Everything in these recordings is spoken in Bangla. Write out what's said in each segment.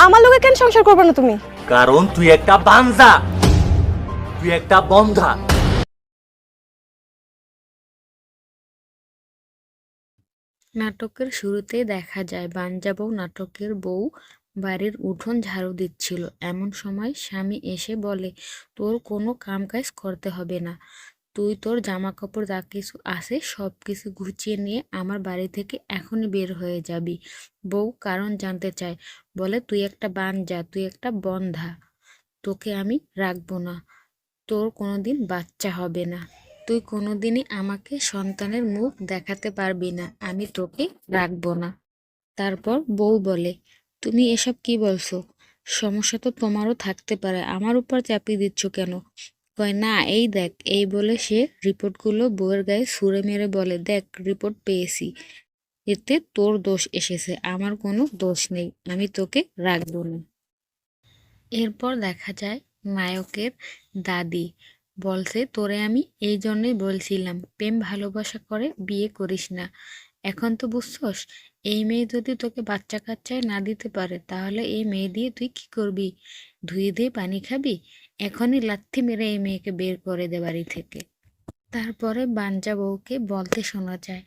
আমার লগে কেন সংসার করবে না তুমি? কারণ তুই একটা বানজা, তুই একটা বন্ধা। নাটকের শুরুতেই দেখা যায় বাঞ্জা বউ নাটকের বউ বাড়ির উঠোন ঝাড়ু দিচ্ছিল। এমন সময় স্বামী এসে বলে, তোর কোনো কাম কাজ করতে হবে না, তুই তোর জামা কাপড় যা কিছু আছে সব কিছু গুছিয়ে নিয়ে আমার বাড়ি থেকে এখনই বের হয়ে যাবি। বউ কারণ জানতে চায়, বলে তুই একটা বাঞ্জা, তুই একটা বন্ধা, তোকে আমি রাখবো না, তোর কোনোদিন বাচ্চা হবে না, তুই কোনোদিনই আমাকে সন্তানের মুখ দেখাতে পারবি না, আমি তোকে রাখবো না। তারপর বউ বলে, তুমি এসব কি বলছো? সমস্যা তো তোমারও থাকতে পারে, আমার উপর চাপিয়ে দিচ্ছ কেন? কয় না, এই দেখ। এই বলে সে রিপোর্টগুলো বউয়ের গায়ে ছুঁড়ে মেরে বলে, দেখ রিপোর্ট পেয়েছি, এতে তোর দোষ এসেছে, আমার কোনো দোষ নেই, আমি তোকে রাখবো না। এরপর দেখা যায় নায়কের দাদি বলছে, তোরে আমি এই জন্যই বলছিলাম প্রেম ভালোবাসা করে বিয়ে করিস না। এখন তো বুঝছস, এই মেয়ে যদি তোকে বাচ্চা কাচ্চায় না দিতে পারে তাহলে এই মেয়ে দিয়ে তুই কি করবি? ধুয়ে দিয়ে পানি খাবি? এখনই লাথি মেরে এই মেয়েকে বের করে দে বাড়ি থেকে। তারপরে বাঞ্জা বউকে বলতে শোনা যায়,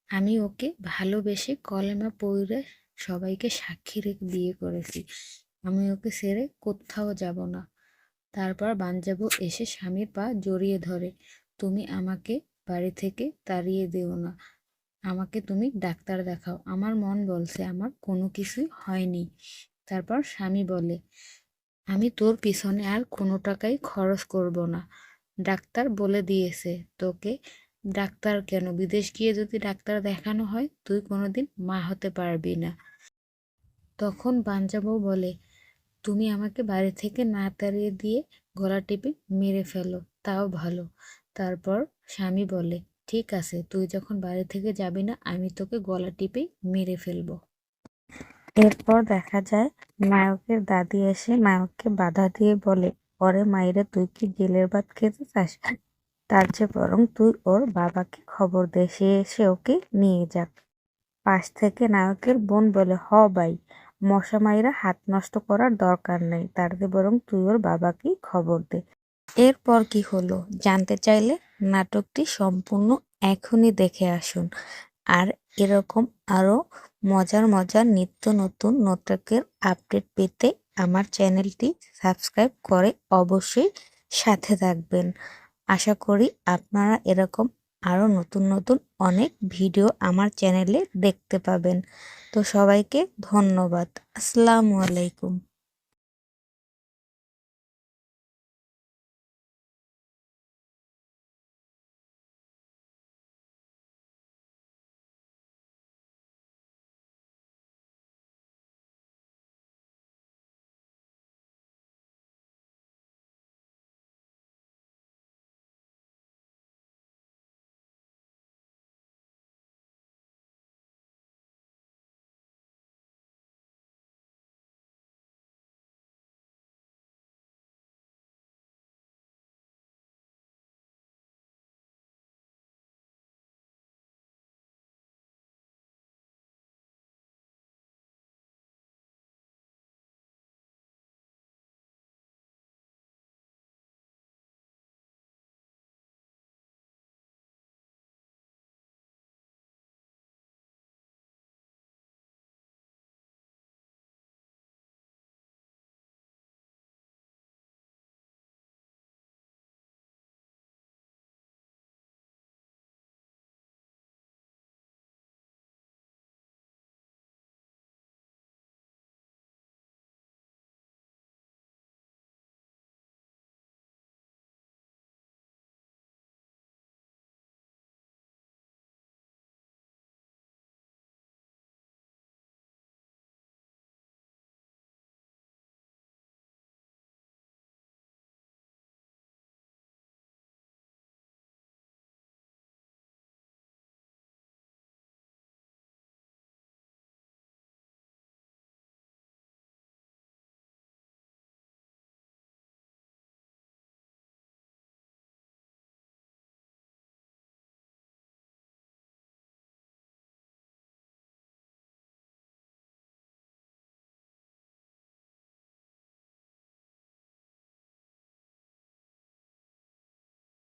আমি ওকে ভালোবেসে কলেমা পড়ে সবাইকে সাক্ষী রেখে বিয়ে করেছি, আমি ওকে ছেড়ে কোথাও যাব না। তারপর বাঞ্জাবু এসে স্বামীর পা জড়িয়ে ধরে, তুমি আমাকে বাড়ি থেকে তাড়িয়ে দিও না, আমাকে তুমি ডাক্তার দেখাও, আমার মন বলছে আমার কোনো কিছুই হয়নি। তারপর স্বামী বলে, আমি তোর পিছনে আর কোনো টাকাই খরচ করব না, ডাক্তার বলে দিয়েছে তোকে। ডাক্তার কেন, বিদেশ গিয়ে যদি ডাক্তার দেখানো হয় তুই কোনোদিন মা হতে পারবি না। তখন বাঞ্জাবু বলে, তুমি আমাকে বাড়ি থেকে না তাড়িয়ে দিয়ে গলা টিপে মেরে ফেলো তাও ভালো। তারপর স্বামী বলে, ঠিক আছে, তুই যখন বাড়ি থেকে যাবি না আমি তোকে গলা টিপে মেরে ফেলবো। এরপর দেখা যায় নায়কের দাদি এসে নায়ককে বাধা দিয়ে বলে, ওরে মাইরে তুই কি জেলের ভাত খেতে চাস? তার চেয়ে বরং তুই ওর বাবাকে খবর দে, সে এসে ওকে নিয়ে যাক। পাশ থেকে নায়কের বোন বলে, হ ভাই, মশা মাইরা হাত নষ্ট করার দরকার নেই, তার চেয়ে বরং তুই ওর বাবাকে খবর দে। এরপর কি হলো জানতে চাইলে নাটকটি সম্পূর্ণ এখনই দেখে আসুন। আর এরকম আরো মজার মজার নিত্য নতুন নাটকের আপডেট পেতে আমার চ্যানেলটি সাবস্ক্রাইব করে অবশ্যই সাথে থাকবেন। আশা করি আপনারা এরকম আরো নতুন নতুন অনেক ভিডিও আমার চ্যানেলে দেখতে পাবেন। তো সবাইকে ধন্যবাদ। আসসালামু আলাইকুম।